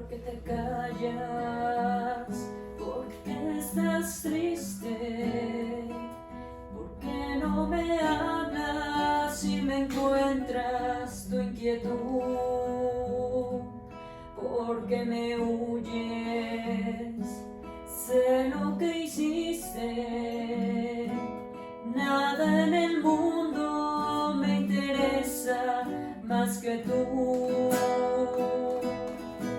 qué te callas? ¿Por qué estás triste? ¿Por qué no me hablas si me encuentras tu inquietud? ¿Por qué me huyes? Sé lo que hiciste. Nada en el mundo me interesa más que tú.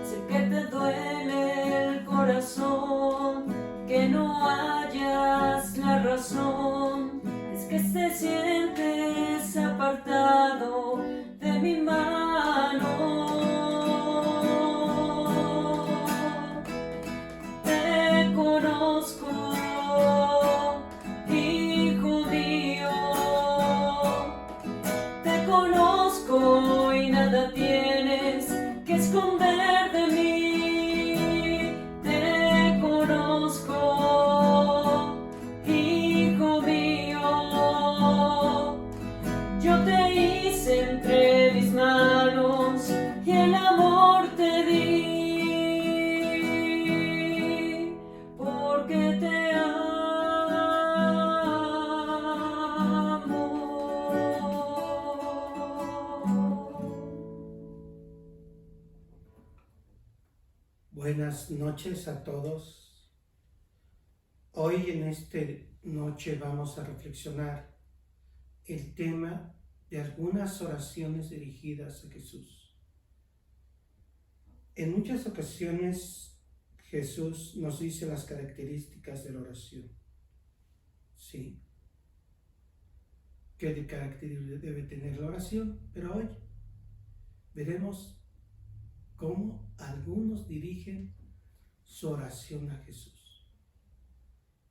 Sé que te duele el corazón, que no hayas la razón. Es que te sientes apartado de mi mano. Te conozco, hijo mío. Te conozco y nada tienes que esconder de mí. Te conozco, hijo mío. Yo te hice entre mis manos y el amor te di, porque te amo. Buenas noches a todos. Hoy en esta noche vamos a reflexionar el tema de algunas oraciones dirigidas a Jesús. En muchas ocasiones Jesús nos dice las características de la oración. Sí, qué carácter debe tener la oración, pero hoy veremos cómo algunos dirigen su oración a Jesús.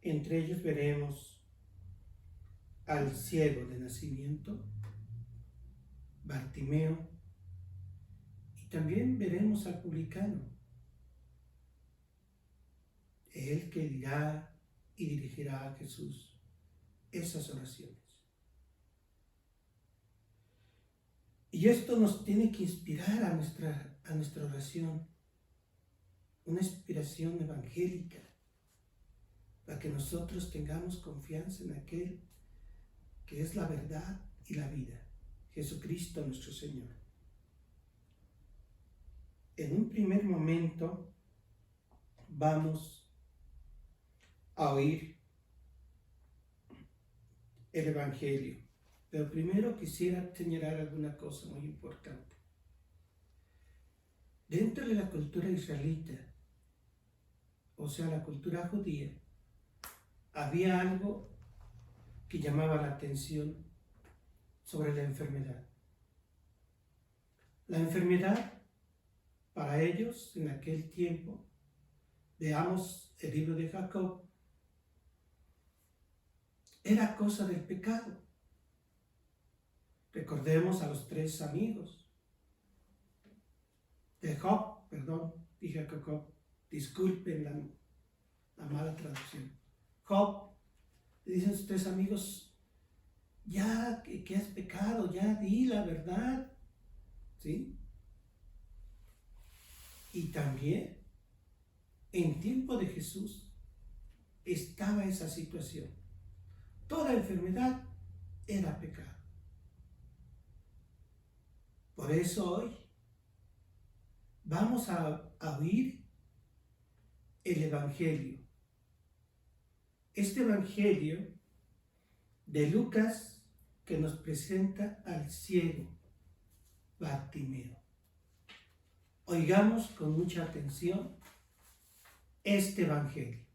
Entre ellos veremos al ciego de nacimiento, Bartimeo, y también veremos al publicano, el que dirá y dirigirá a Jesús esas oraciones. Y esto nos tiene que inspirar a nuestra oración, una inspiración evangélica, para que nosotros tengamos confianza en aquel que es la verdad y la vida, Jesucristo nuestro Señor. En un primer momento vamos a oír el Evangelio, pero primero quisiera señalar alguna cosa muy importante. Dentro de la cultura israelita, o sea, la cultura judía, había algo que llamaba la atención sobre la enfermedad. La enfermedad, para ellos, en aquel tiempo, veamos el libro de Jacob, era cosa del pecado. Recordemos a los tres amigos de Job, dije Jacob, disculpen la mala traducción. Job, le dicen sus tres amigos, ya que has pecado, ya di la verdad, ¿sí? Y también en tiempo de Jesús estaba esa situación. Toda enfermedad era pecado. Por eso hoy vamos a oír el Evangelio. Este Evangelio de Lucas que nos presenta al ciego Bartimeo. Oigamos con mucha atención este Evangelio.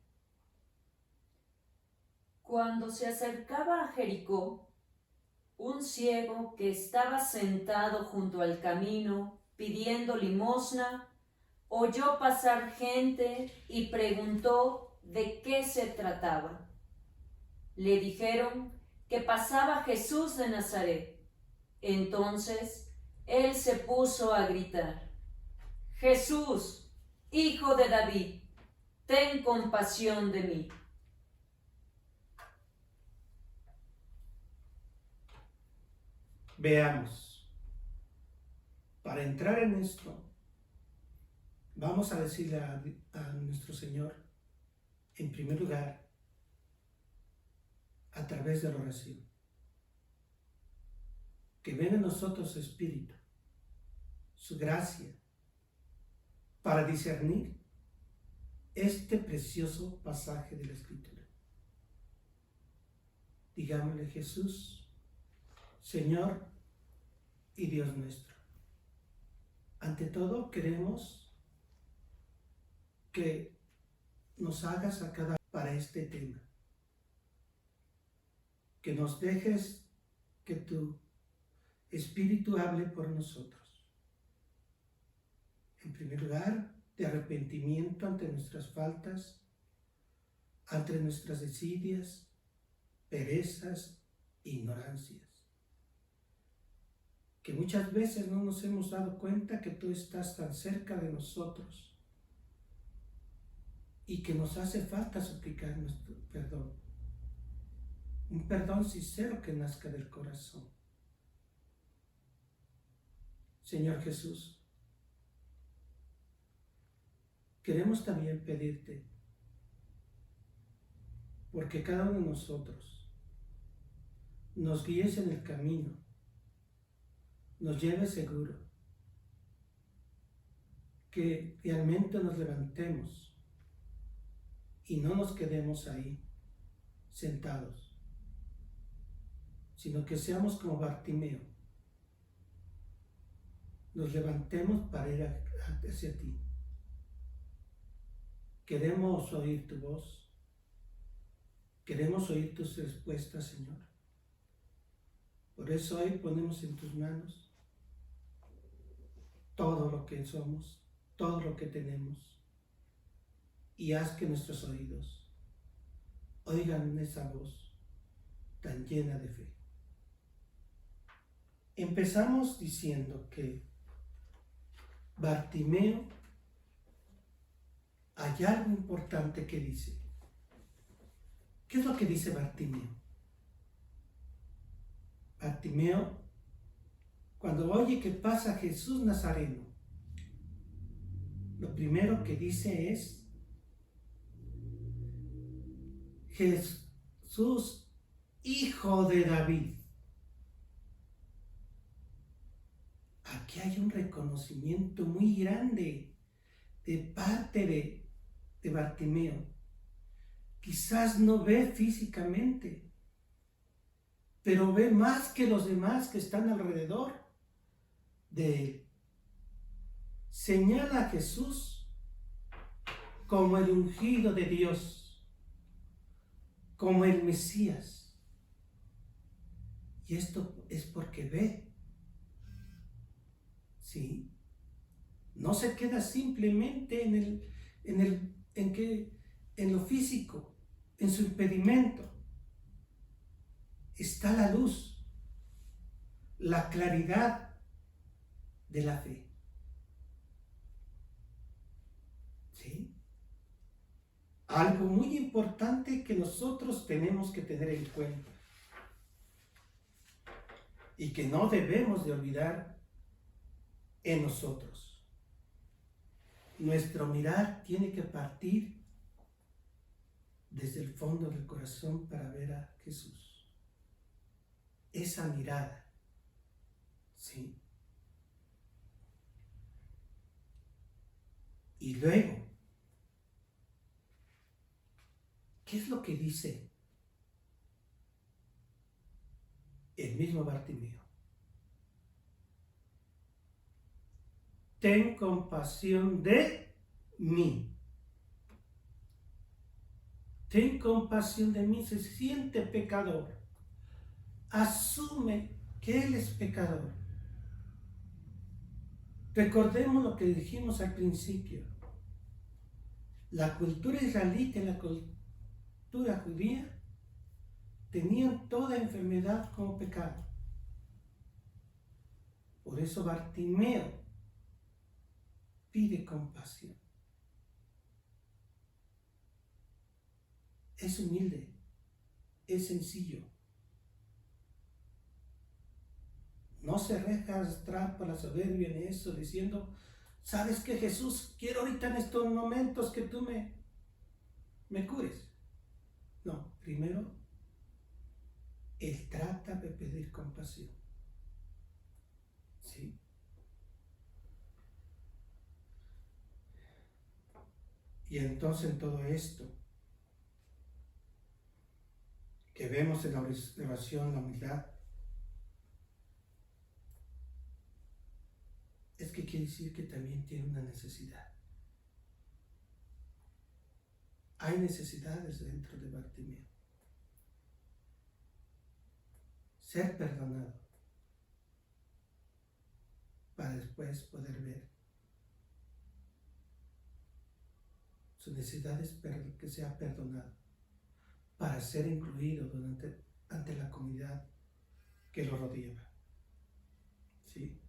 Cuando se acercaba a Jericó, un ciego que estaba sentado junto al camino pidiendo limosna, oyó pasar gente y preguntó de qué se trataba. Le dijeron que pasaba Jesús de Nazaret. Entonces él se puso a gritar: Jesús, hijo de David, ten compasión de mí. Veamos, para entrar en esto, Vamos a decirle a nuestro Señor, en primer lugar, a través de la oración, que venga a nosotros su Espíritu, su gracia, para discernir este precioso pasaje de la Escritura. Digámosle: Jesús, Señor y Dios nuestro, ante todo queremos que nos hagas a cada para este tema, que nos dejes que tu Espíritu hable por nosotros. En primer lugar, de arrepentimiento ante nuestras faltas, ante nuestras desidias, perezas, ignorancias, que muchas veces no nos hemos dado cuenta que tú estás tan cerca de nosotros y que nos hace falta suplicar nuestro perdón, un perdón sincero que nazca del corazón. Señor Jesús, queremos también pedirte, porque cada uno de nosotros nos guíes en el camino, nos lleve seguro, que realmente nos levantemos y no nos quedemos ahí sentados, sino que seamos como Bartimeo, nos levantemos para ir hacia ti. Queremos oír tu voz, queremos oír tus respuestas, Señor. Por eso hoy ponemos en tus manos todo lo que somos, todo lo que tenemos, y haz que nuestros oídos oigan esa voz tan llena de fe. Empezamos diciendo que Bartimeo, hay algo importante que dice. ¿Qué es lo que dice Bartimeo? Bartimeo, cuando oye que pasa Jesús Nazareno, lo primero que dice es: Jesús, hijo de David. Aquí hay un reconocimiento muy grande de parte de Bartimeo. Quizás no ve físicamente, pero ve más que los demás que están alrededor de él. Señala a Jesús como el ungido de Dios, como el Mesías. Y esto es porque ve. ¿Sí? No se queda simplemente en lo físico, en su impedimento. Está la luz, la claridad de la fe. ¿Sí? Algo muy importante que nosotros tenemos que tener en cuenta y que no debemos de olvidar en nosotros. Nuestro mirar tiene que partir desde el fondo del corazón para ver a Jesús. Esa mirada, ¿sí? Y luego, ¿qué es lo que dice el mismo Bartimeo? Ten compasión de mí. Ten compasión de mí. Se siente pecador. Asume que él es pecador. Recordemos lo que dijimos al principio. La cultura israelita y la cultura judía tenían toda enfermedad como pecado. Por eso Bartimeo pide compasión. Es humilde, es sencillo. No se deja arrastrar por la soberbia en eso, diciendo: ¿sabes qué, Jesús? Quiero ahorita en estos momentos que tú me cures. No, primero, Él trata de pedir compasión. ¿Sí? Y entonces en todo esto, que vemos en la oración, la humildad, es que quiere decir que también tiene una necesidad. Hay necesidades dentro de Bartimeo. Ser perdonado para después poder ver su necesidad es que sea perdonado para ser incluido ante la comunidad que lo rodeaba. ¿Sí?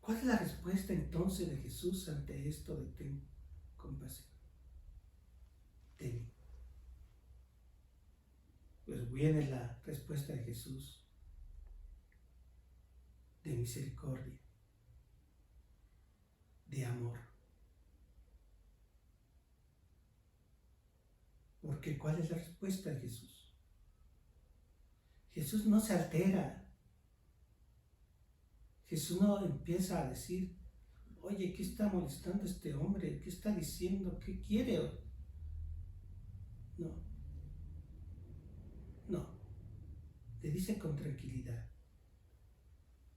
¿Cuál es la respuesta entonces de Jesús ante esto de ten compasión? Ten. Pues viene la respuesta de Jesús de misericordia, de amor. Porque ¿cuál es la respuesta de Jesús? Jesús no se altera. Jesús no empieza a decir, oye, ¿qué está molestando este hombre? ¿Qué está diciendo? ¿Qué quiere? No. No. Le dice con tranquilidad,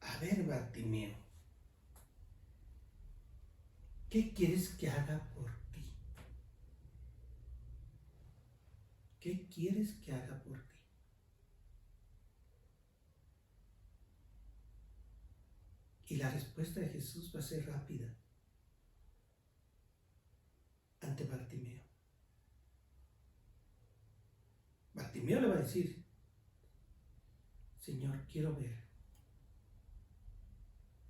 a ver, Bartimeo, ¿qué quieres que haga por ti? ¿Qué quieres que haga por ti? Y la respuesta de Jesús va a ser rápida ante Bartimeo. Bartimeo le va a decir, Señor, quiero ver.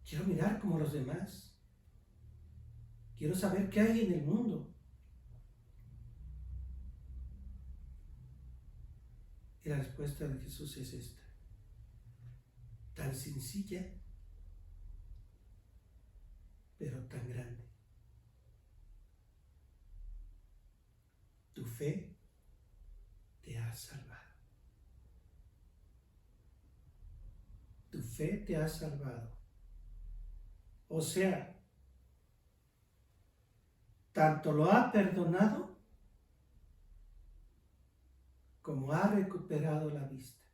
Quiero mirar como los demás. Quiero saber qué hay en el mundo. Y la respuesta de Jesús es esta. Tan sencilla, pero tan grande. Tu fe te ha salvado. Tu fe te ha salvado. O sea, tanto lo ha perdonado como ha recuperado la vista.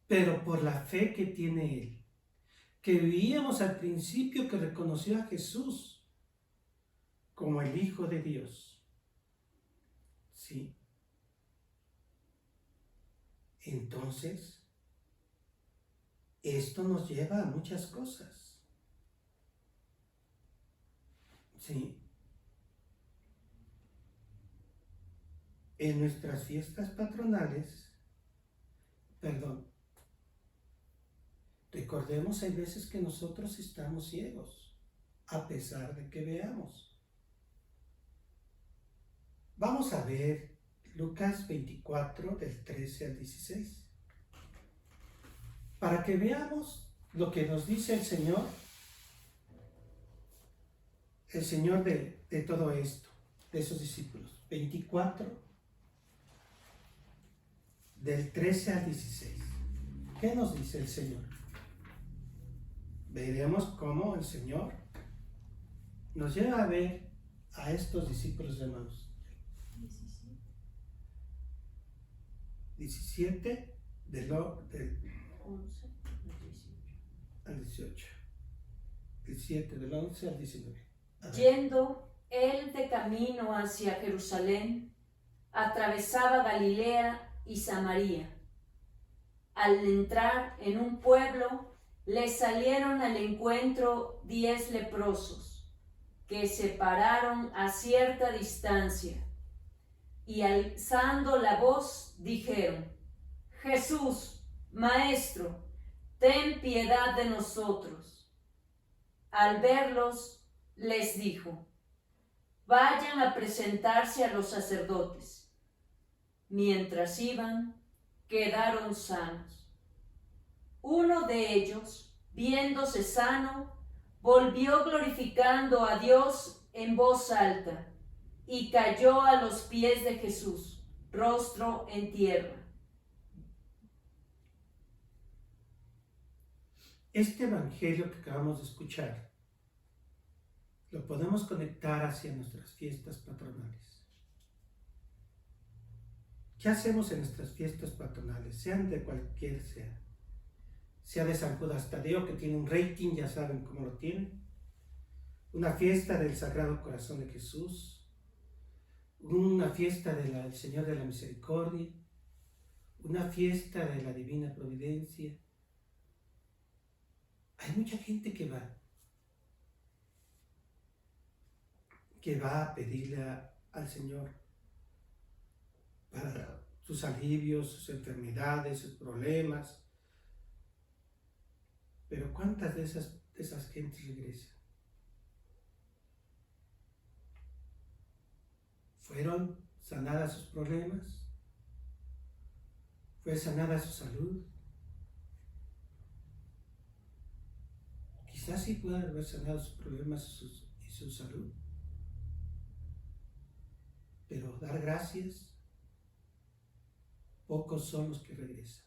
Pero por la fe que tiene él, que veíamos al principio que reconoció a Jesús como el Hijo de Dios. ¿Sí? Entonces, esto nos lleva a muchas cosas. ¿Sí? En nuestras fiestas patronales, recordemos, hay veces que nosotros estamos ciegos, a pesar de que veamos. Vamos a ver Lucas 24, del 13 al 16. Para que veamos lo que nos dice el Señor de todo esto, de esos discípulos. 24, del 13 al 16. ¿Qué nos dice el Señor? Veremos cómo el Señor nos lleva a ver a estos discípulos de Maús. 17 del 11 al 18. 17 del 11 al 19. Yendo él de camino hacia Jerusalén, atravesaba Galilea y Samaria. Al entrar en un pueblo, le salieron al encuentro 10 leprosos, que se pararon a cierta distancia, y alzando la voz dijeron: Jesús, Maestro, ten piedad de nosotros. Al verlos, les dijo: vayan a presentarse a los sacerdotes. Mientras iban, quedaron sanos. Uno de ellos, viéndose sano, volvió glorificando a Dios en voz alta y cayó a los pies de Jesús, rostro en tierra. Este evangelio que acabamos de escuchar lo podemos conectar hacia nuestras fiestas patronales. ¿Qué hacemos en nuestras fiestas patronales? Sean de cualquier sea de San Judas Tadeo, que tiene un rating, ya saben cómo lo tiene, una fiesta del Sagrado Corazón de Jesús, una fiesta del Señor de la Misericordia, una fiesta de la Divina Providencia. Hay mucha gente que va a pedirle al Señor para sus alivios, sus enfermedades, sus problemas. Pero ¿cuántas de esas gentes regresan? ¿Fueron sanadas sus problemas? ¿Fue sanada su salud? Quizás sí puedan haber sanado sus problemas y su salud. Pero dar gracias, pocos son los que regresan.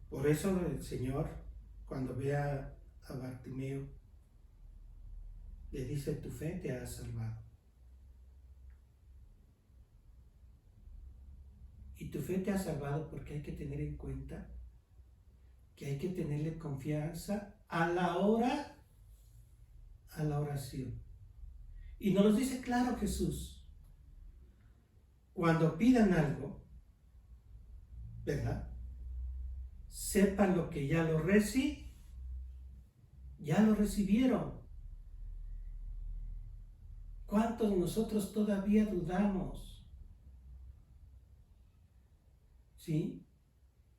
Por eso el Señor, cuando ve a Bartimeo, le dice: tu fe te ha salvado. Y tu fe te ha salvado porque hay que tener en cuenta que hay que tenerle confianza a la oración. Y nos lo dice claro Jesús. Cuando pidan algo, ¿verdad? Sepan lo que ya lo recibieron. ¿Cuántos de nosotros todavía dudamos? ¿Sí?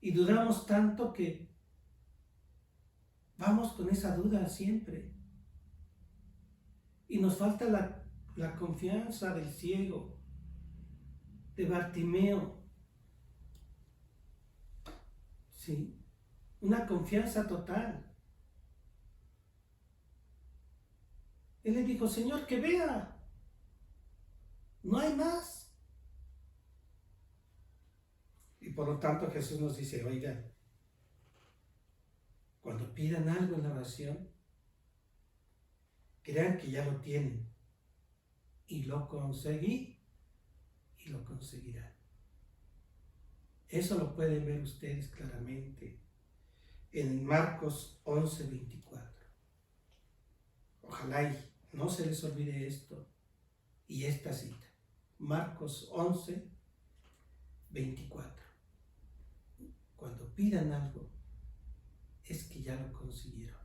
Y dudamos tanto que vamos con esa duda siempre. Y nos falta la confianza del ciego, de Bartimeo. ¿Sí? Una confianza total. Él le dijo: Señor, que vea. No hay más. Y por lo tanto Jesús nos dice: oigan, cuando pidan algo en la oración, crean que ya lo tienen. Y lo conseguí y lo conseguirán. Eso lo pueden ver ustedes claramente en Marcos 11:24. Ojalá y no se les olvide esto y esta cita. Marcos 11:24. Cuando pidan algo, es que ya lo consiguieron.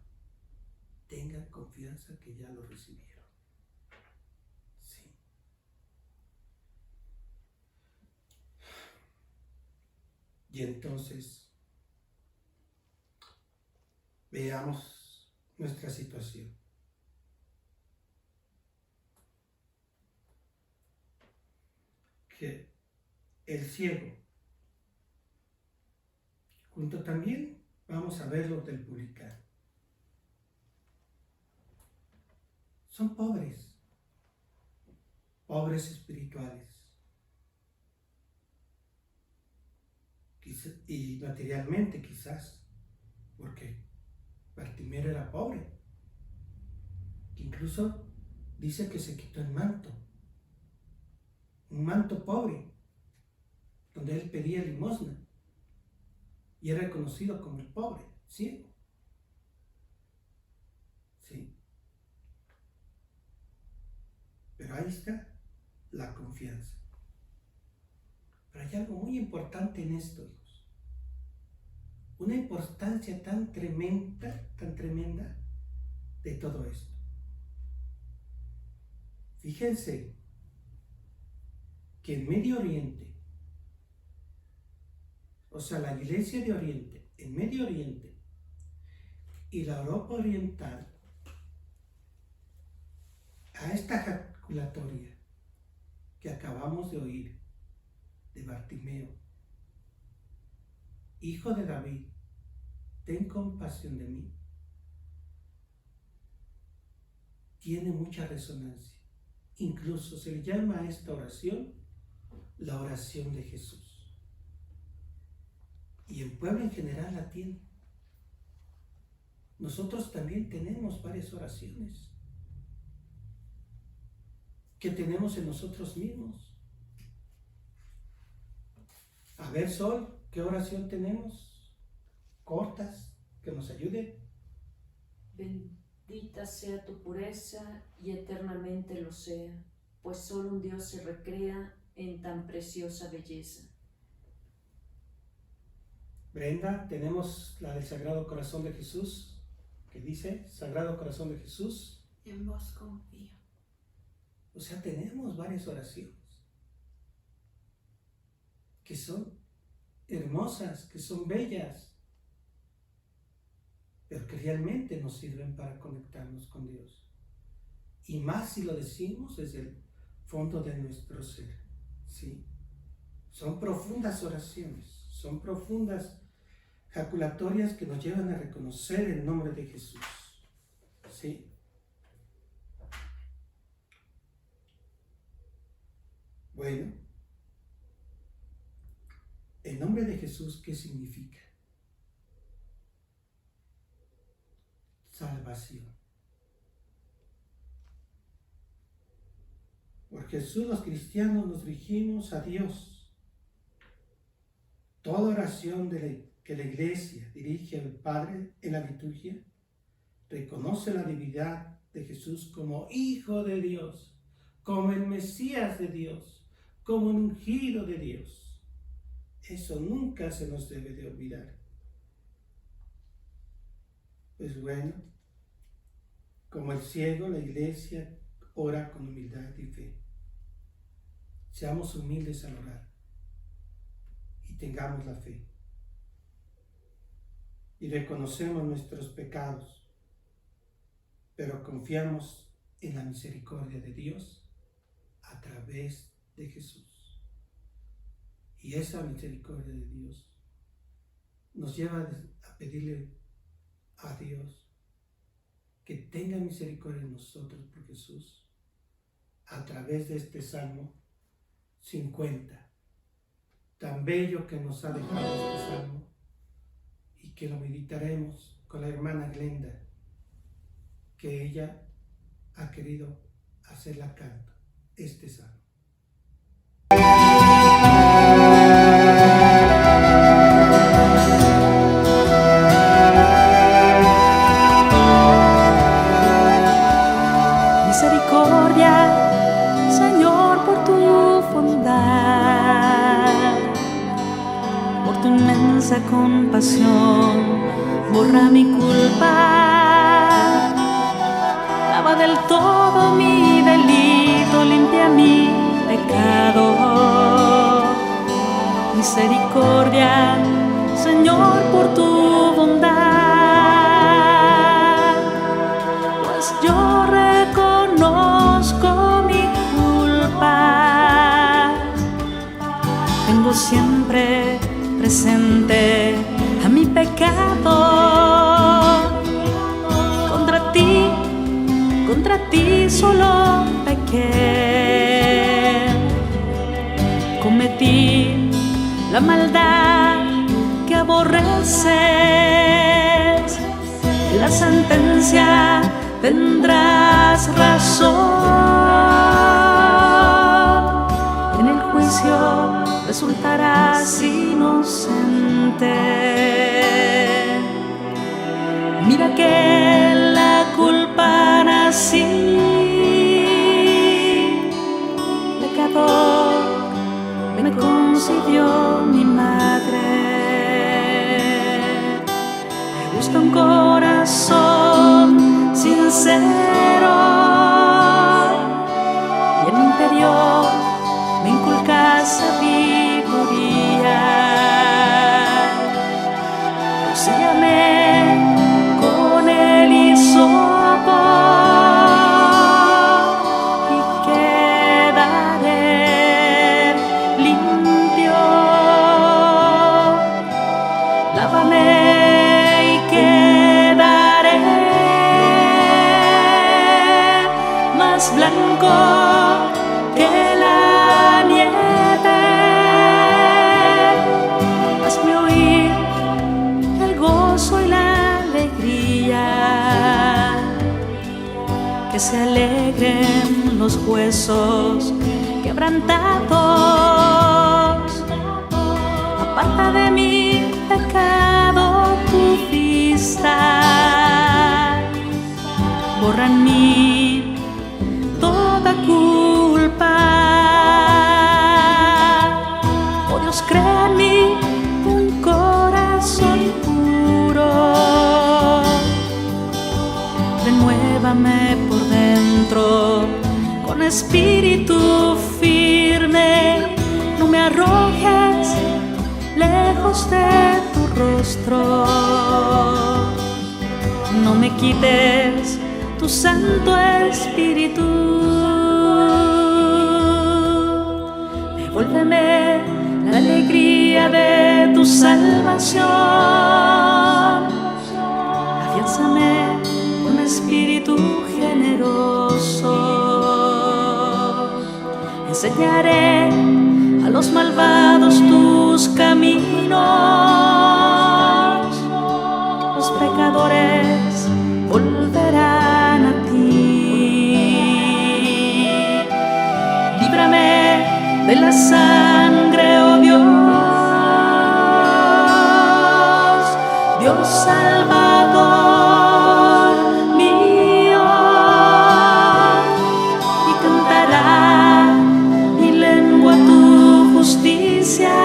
Tengan confianza que ya lo recibieron. Sí. Y entonces, veamos nuestra situación. Que el ciego, junto también vamos a ver lo del publicano, son pobres espirituales y materialmente quizás, porque Bartimeo era pobre, incluso dice que se quitó el manto, un manto pobre, donde él pedía limosna y era reconocido como el pobre, ciego. ¿Sí? Pero ahí está la confianza. Pero hay algo muy importante en esto, hijos. Una importancia tan tremenda de todo esto. Fíjense que en Medio Oriente, o sea, la Iglesia de Oriente, en Medio Oriente y la Europa Oriental, a esta jaculatoria que acabamos de oír de Bartimeo: Hijo de David, ten compasión de mí, tiene mucha resonancia. Incluso se le llama a esta oración la oración de Jesús. Y el pueblo en general la tiene. Nosotros también tenemos varias oraciones que tenemos en nosotros mismos. A ver, Sol, ¿qué oración tenemos? Cortas, que nos ayuden. Bendita sea tu pureza y eternamente lo sea, pues solo un Dios se recrea en tan preciosa belleza. Brenda, tenemos la del Sagrado Corazón de Jesús, que dice: Sagrado Corazón de Jesús, en vos confío. O sea, tenemos varias oraciones que son hermosas, que son bellas, pero que realmente nos sirven para conectarnos con Dios. Y más si lo decimos desde el fondo de nuestro ser, ¿sí? Son profundas oraciones, son profundas jaculatorias que nos llevan a reconocer el nombre de Jesús, ¿sí? Bueno, el nombre de Jesús, ¿qué significa? Salvación. Por Jesús los cristianos nos dirigimos a Dios. Toda oración que la Iglesia dirige al Padre en la liturgia reconoce la divinidad de Jesús como Hijo de Dios, como el Mesías de Dios, como un ungido de Dios. Eso nunca se nos debe de olvidar. Pues bueno, como el ciego, la Iglesia ora con humildad y fe. Seamos humildes al orar y tengamos la fe. Y reconocemos nuestros pecados, pero confiamos en la misericordia de Dios a través de Jesús. Y esa misericordia de Dios nos lleva a pedirle a Dios que tenga misericordia de nosotros por Jesús a través de este Salmo 50, tan bello que nos ha dejado este Salmo, y que lo meditaremos con la hermana Glenda, que ella ha querido hacerla canto, este Salmo. Misericordia, Señor, por tu bondad, por tu inmensa compasión, borra mi culpa, lava del todo mi delito, limpia mi pecado. Misericordia, Señor, por tu bondad, pues yo reconozco mi culpa. Tengo siempre presente a mi pecado. Contra ti solo pequé. Cometí la maldad que aborreces. La sentencia tendrás razón. En el juicio resultarás inocente. Mira que la culpa nací, pecador me concibió mi madre. Me gusta un corazón sincero, y en mi interior me inculca sabiduría. Rocíame con el hisopo y quedaré fresco que la nieve. Hazme oír el gozo y la alegría, que se alegren los huesos quebrantados. Aparta de mi pecado tu vista, borra en mí toda culpa. Oh Dios, crea en mí un corazón puro, renuévame por dentro con espíritu firme. No me arrojes lejos de tu rostro, no me quites tu Santo Espíritu. Devuélveme la alegría de tu salvación, afiánzame con espíritu generoso. Enseñaré a los malvados tus caminos, los pecadores volverán a ti. Líbrame de la sangre, oh Dios, Dios Salvador mío, y cantará mi lengua tu justicia.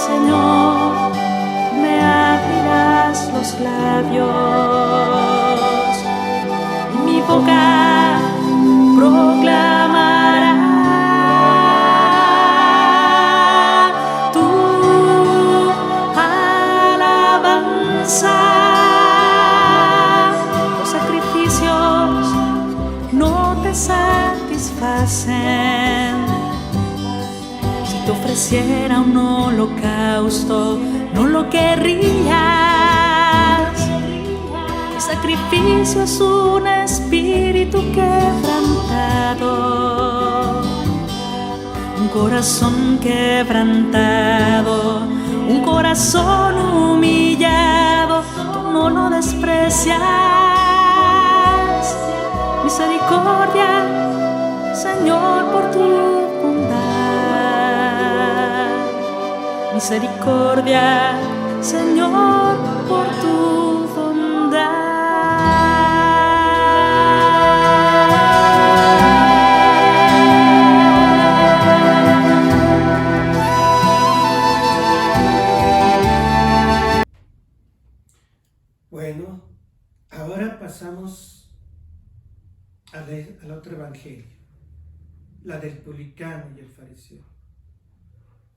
Señor, me abrirás los labios, y mi boca proclamará tu alabanza. Los sacrificios no te satisfacen. Si te ofreciera un holocausto, no lo querrías. El sacrificio es un espíritu quebrantado, un corazón quebrantado, un corazón humillado. Tú no lo desprecias. Misericordia, Señor, por tu bondad. Misericordia, Señor, por tu bondad. Bueno, ahora pasamos al otro evangelio, la del publicano y el fariseo.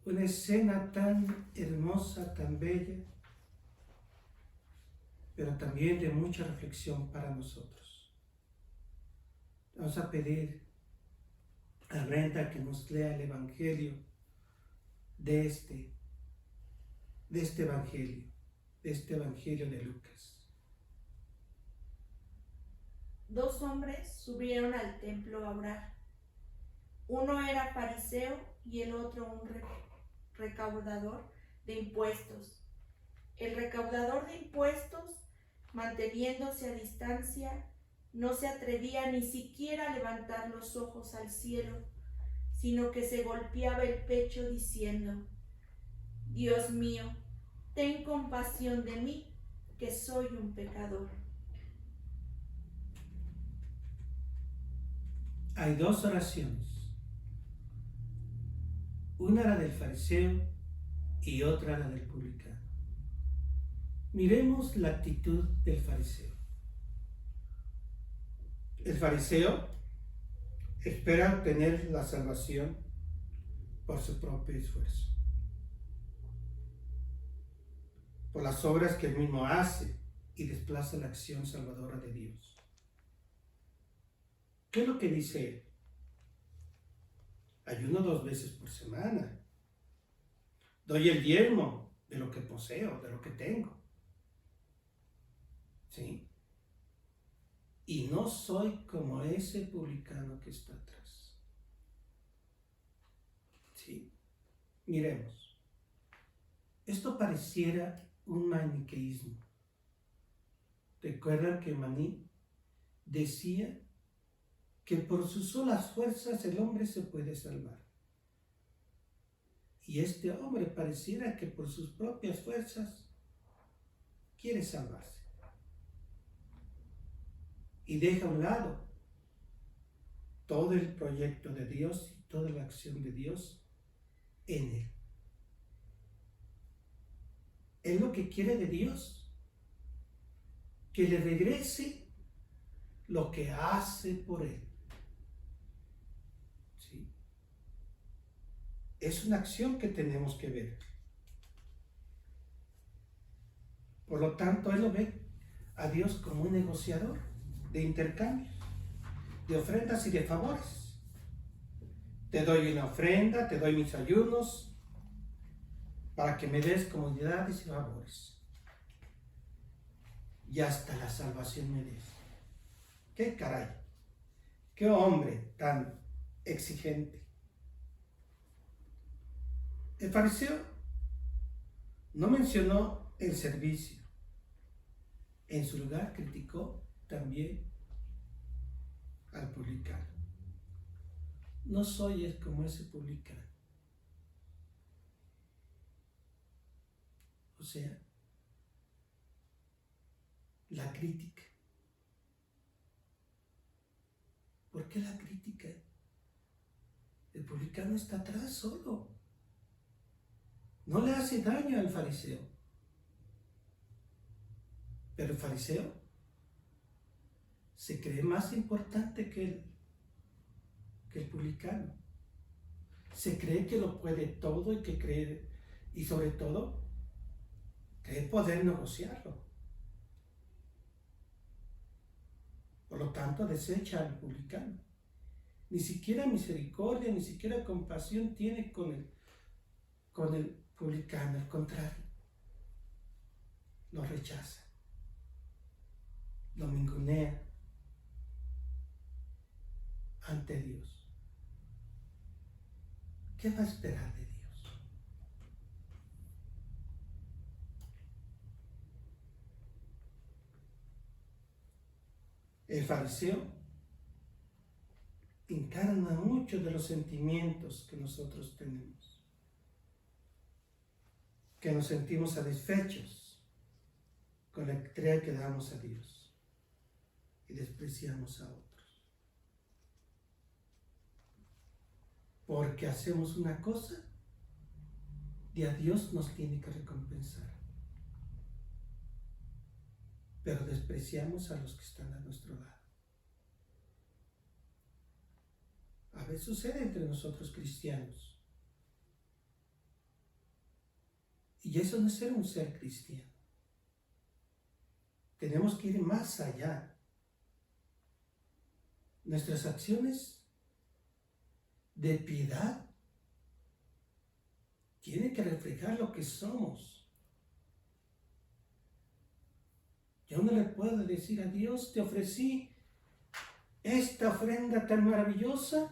Una escena tan hermosa, tan bella, pero también de mucha reflexión para nosotros. Vamos a pedir a Brenda que nos lea el evangelio de este evangelio de Lucas. Dos hombres subieron al templo a orar. Uno era fariseo y el otro un recaudador de impuestos. El recaudador de impuestos, manteniéndose a distancia, no se atrevía ni siquiera a levantar los ojos al cielo, sino que se golpeaba el pecho diciendo: Dios mío, ten compasión de mí, que soy un pecador. Hay dos oraciones. Una la del fariseo y otra la del publicano. Miremos la actitud del fariseo. El fariseo espera obtener la salvación por su propio esfuerzo, por las obras que él mismo hace y desplaza la acción salvadora de Dios. ¿Qué es lo que dice él? Ayuno 2 veces por semana. Doy el diezmo de lo que poseo, de lo que tengo. ¿Sí? y no soy como ese publicano que está atrás. ¿Sí? Miremos. Esto pareciera un maniqueísmo. Recuerdan que Maní decía que por sus solas fuerzas el hombre se puede salvar. Y este hombre pareciera que por sus propias fuerzas quiere salvarse. Y deja a un lado todo el proyecto de Dios y toda la acción de Dios en él. Él lo que quiere de Dios, que le regrese lo que hace por él. ¿Sí? Es una acción que tenemos que ver. Por lo tanto, él lo ve a Dios como un negociador de intercambios, de ofrendas y de favores. Te doy una ofrenda, te doy mis ayunos, para que me des comodidades y favores. Y hasta la salvación me des. ¡Qué caray! ¡Qué hombre tan exigente! El fariseo no mencionó el servicio. En su lugar criticó también al publicano. No soy como ese publicano. O sea, la crítica. ¿Por qué la crítica? El publicano está atrás solo. No le hace daño al fariseo. Pero el fariseo se cree más importante que el publicano. Se cree que lo puede todo y sobre todo cree poder negociarlo. Por lo tanto, desecha al publicano. Ni siquiera misericordia, ni siquiera compasión tiene con el publicano, al contrario. Lo rechaza, lo ningunea ante Dios. ¿Qué va a esperar de Dios? El fariseo encarna muchos de los sentimientos que nosotros tenemos, que nos sentimos satisfechos con la entrega que damos a Dios y despreciamos a otros. Porque hacemos una cosa y a Dios nos tiene que recompensar. Pero despreciamos a los que están a nuestro lado. A veces sucede entre nosotros cristianos. Y eso no es ser un ser cristiano. Tenemos que ir más allá. Nuestras acciones de piedad tienen que reflejar lo que somos. Yo no le puedo decir a Dios, te ofrecí esta ofrenda tan maravillosa,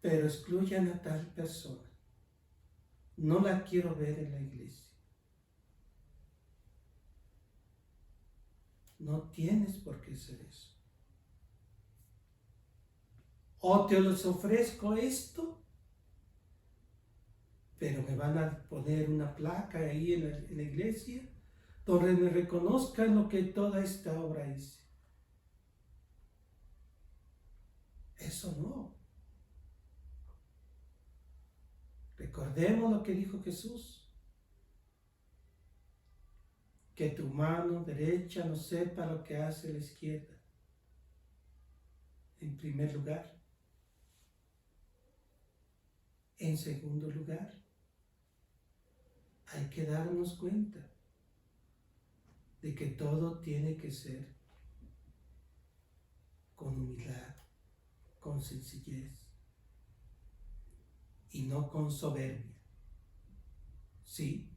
pero excluyan a tal persona. No la quiero ver en la iglesia. No tienes por qué hacer eso. O te les ofrezco esto, pero me van a poner una placa ahí en la iglesia donde me reconozcan lo que toda esta obra hice. Eso no. Recordemos lo que dijo Jesús. Que tu mano derecha no sepa lo que hace la izquierda. En primer lugar. En segundo lugar, hay que darnos cuenta de que todo tiene que ser con humildad, con sencillez y no con soberbia. Sí,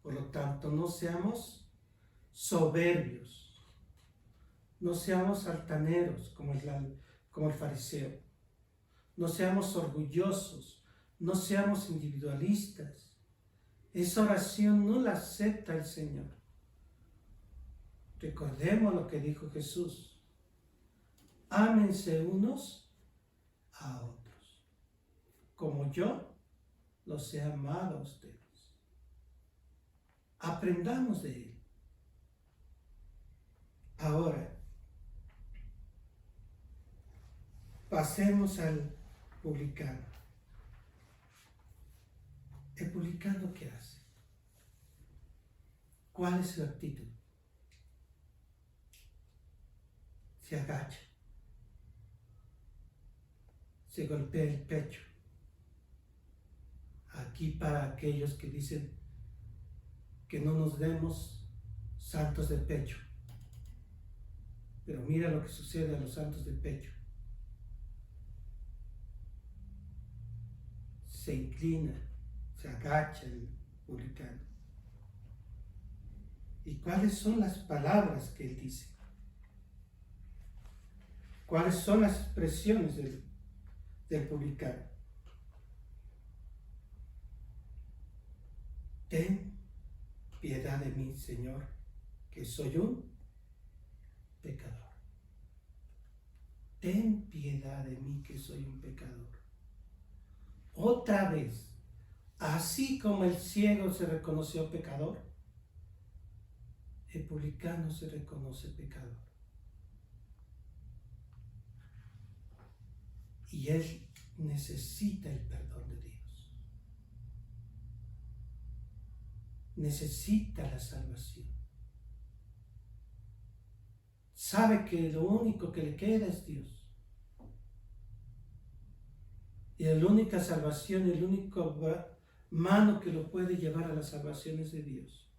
por lo tanto no seamos soberbios, No seamos altaneros como el fariseo. No seamos orgullosos. No seamos individualistas. Esa oración no la acepta el Señor. Recordemos lo que dijo Jesús. Ámense unos a otros, como yo los he amado a ustedes. Aprendamos de Él. Ahora, pasemos al publicano. ¿El publicano qué hace? ¿Cuál es su actitud? Se agacha, se golpea el pecho. Aquí para aquellos que dicen que no nos demos santos de pecho. Pero mira lo que sucede a los santos de pecho. Se inclina, se agacha el publicano. ¿Y cuáles son las palabras que él dice? ¿Cuáles son las expresiones del publicano? Ten piedad de mí, Señor, que soy un pecador. Ten piedad de mí, que soy un pecador. Otra vez, así como el ciego se reconoció pecador, el publicano se reconoce pecador. Y él necesita el perdón de Dios. Necesita la salvación. Sabe que lo único que le queda es Dios. Y la única salvación, el único mano que lo puede llevar a la salvación es de Dios.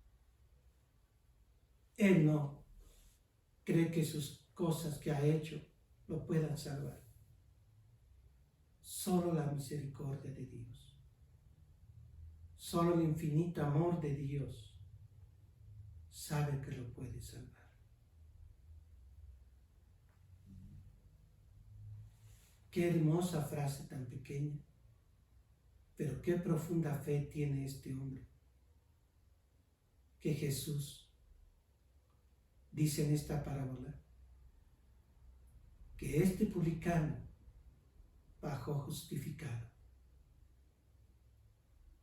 Él no cree que sus cosas que ha hecho lo puedan salvar. Solo la misericordia de Dios. Solo el infinito amor de Dios sabe que lo puede salvar. Qué hermosa frase tan pequeña, pero qué profunda fe tiene este hombre. Que Jesús dice en esta parábola que este publicano bajó justificado.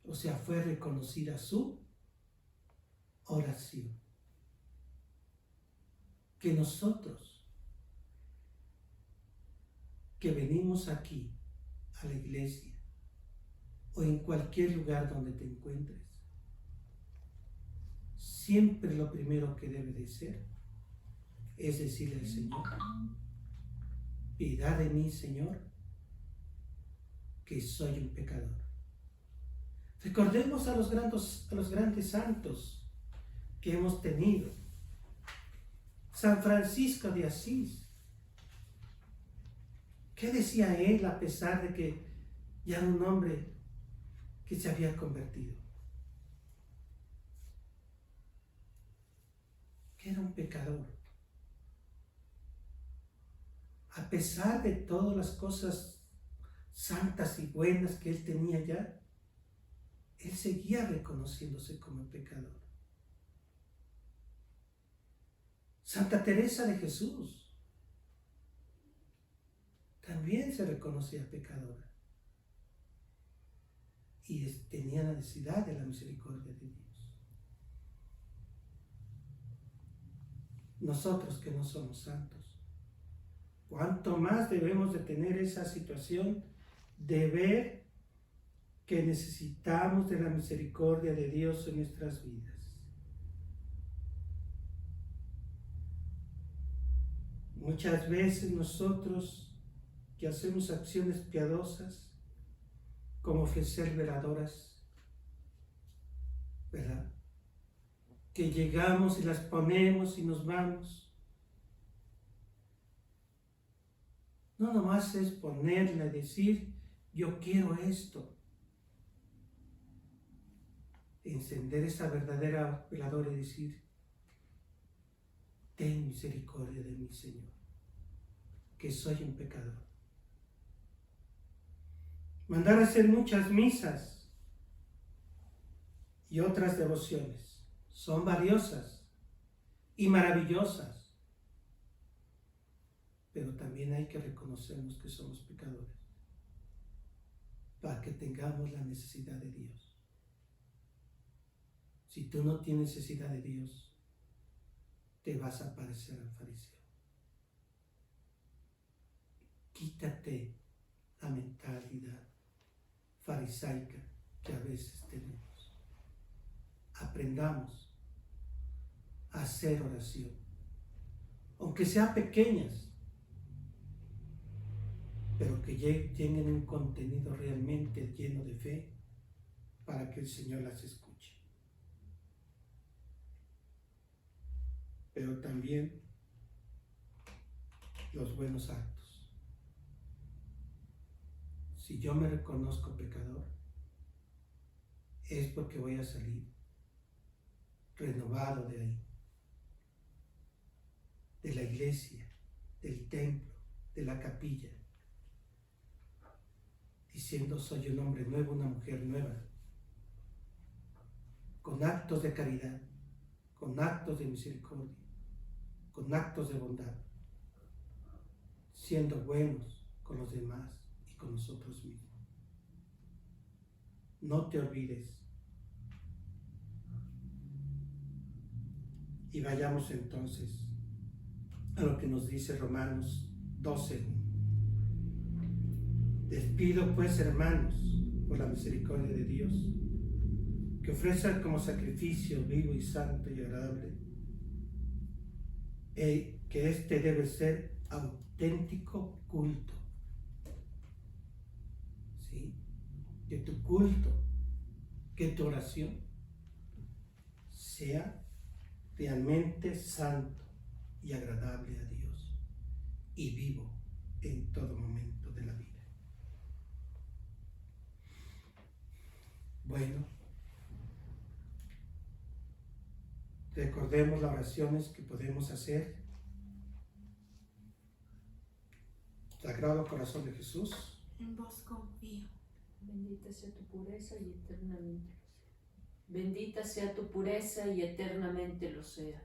O sea, fue reconocida su oración. Que nosotros, que venimos aquí a la iglesia o en cualquier lugar donde te encuentres, siempre lo primero que debe de ser es decirle al Señor: piedad de mí, Señor, que soy un pecador. Recordemos a los grandes santos que hemos tenido. San Francisco de Asís. ¿Qué decía él a pesar de que ya era un hombre que se había convertido? Que era un pecador. A pesar de todas las cosas santas y buenas que él tenía ya, él seguía reconociéndose como pecador. Santa Teresa de Jesús también se reconocía pecadora y tenía la necesidad de la misericordia de Dios. Nosotros que no somos santos, ¿cuánto más debemos de tener esa situación de ver que necesitamos de la misericordia de Dios en nuestras vidas? Muchas veces nosotros que hacemos acciones piadosas, como ofrecer veladoras, ¿verdad? Que llegamos y las ponemos y nos vamos. No nomás es ponerla y decir: yo quiero esto. Encender esa verdadera veladora y decir: ten misericordia de mí, Señor, que soy un pecador. Mandar a hacer muchas misas y otras devociones son valiosas y maravillosas, pero también hay que reconocernos que somos pecadores para que tengamos la necesidad de Dios. Si tú no tienes necesidad de Dios, te vas a parecer al fariseo. Quítate la mentalidad farisaica que a veces tenemos. Aprendamos a hacer oración, aunque sean pequeñas, pero que lleguen un contenido realmente lleno de fe para que el Señor las escuche. Pero también los buenos actos. Si yo me reconozco pecador, es porque voy a salir renovado de ahí, de la iglesia, del templo, de la capilla, diciendo soy un hombre nuevo, una mujer nueva, con actos de caridad, con actos de misericordia, con actos de bondad, siendo buenos con los demás y con nosotros mismos. No te olvides. Y vayamos entonces a lo que nos dice Romanos 12:1. Les pido pues, hermanos, por la misericordia de Dios, que ofrezcan como sacrificio vivo y santo y agradable, que este debe ser auténtico culto. ¿Sí? Que tu culto, que tu oración sea realmente santo y agradable a Dios y vivo en todo momento de la vida. Bueno, recordemos las oraciones que podemos hacer. Sagrado Corazón de Jesús, En vos confío. Bendita sea tu pureza y eternamente lo sea. Bendita sea tu pureza y eternamente lo sea,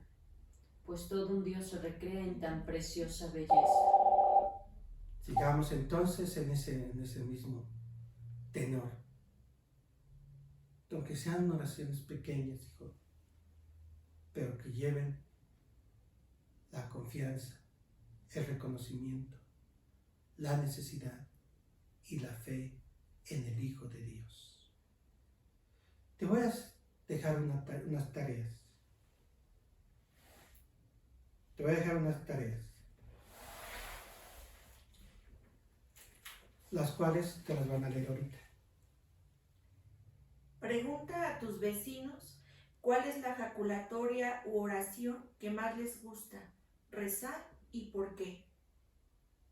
pues todo un Dios se recrea en tan preciosa belleza. sigamos entonces en ese mismo tenor. Aunque sean oraciones pequeñas, hijo, pero que lleven la confianza, el reconocimiento, la necesidad y la fe en el Hijo de Dios. Te voy a dejar unas tareas. Te voy a dejar unas tareas, las cuales te las van a leer ahorita. Pregunta a tus vecinos cuál es la jaculatoria u oración que más les gusta rezar y por qué.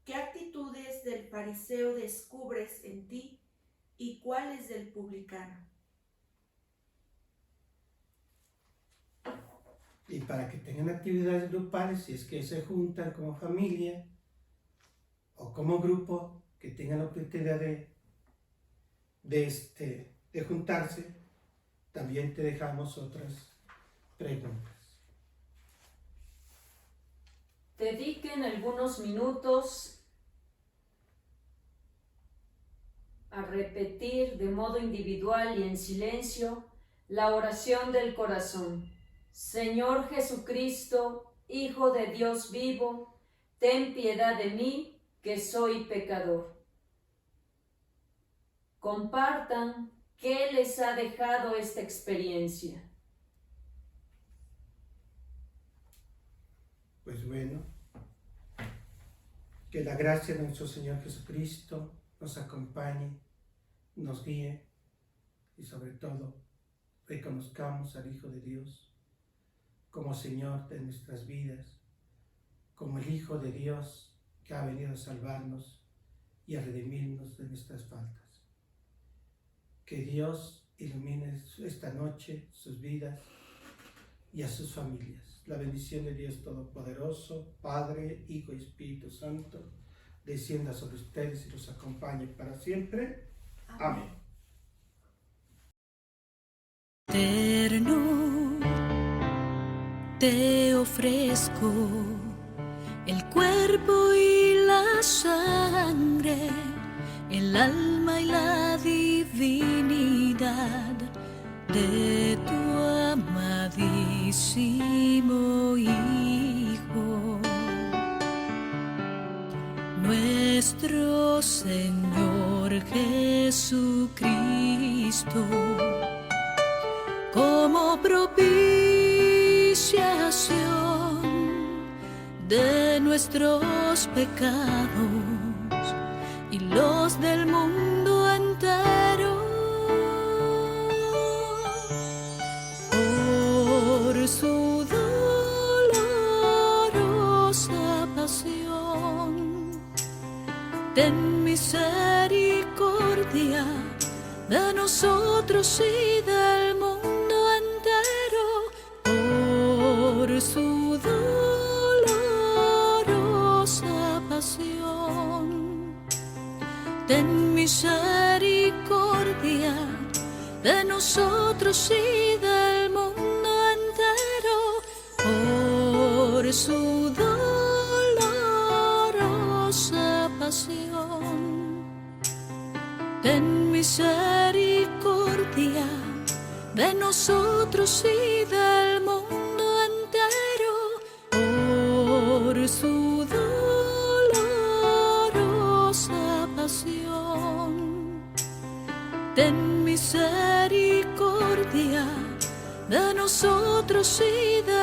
¿Qué actitudes del fariseo descubres en ti y cuáles del publicano? Y para que tengan actividades grupales, si es que se juntan como familia o como grupo, que tengan la oportunidad de juntarse, también te dejamos otras preguntas. Dediquen algunos minutos a repetir de modo individual y en silencio la oración del corazón. Señor Jesucristo, Hijo de Dios vivo, ten piedad de mí, que soy pecador. Compartan qué les ha dejado esta experiencia. Pues bueno, que la gracia de nuestro Señor Jesucristo nos acompañe, nos guíe y sobre todo reconozcamos al Hijo de Dios como Señor de nuestras vidas, como el Hijo de Dios que ha venido a salvarnos y a redimirnos de nuestras faltas. Que Dios ilumine esta noche sus vidas, y a sus familias. La bendición de Dios Todopoderoso, Padre, Hijo y Espíritu Santo, descienda sobre ustedes y los acompañe para siempre. Amén. Eterno, te ofrezco el cuerpo y la sangre, el alma y la divinidad de tu amadísimo Hijo, nuestro Señor Jesucristo, como propiciación de nuestros pecados y los del mundo entero. Por su dolorosa pasión, ten misericordia de nosotros y del mundo entero. Por su dolorosa pasión, ten misericordia de nosotros y del mundo entero. Por su dolorosa pasión, ten misericordia de nosotros y del mundo entero. Por su dolorosa pasión, ten misericordia de nosotros y del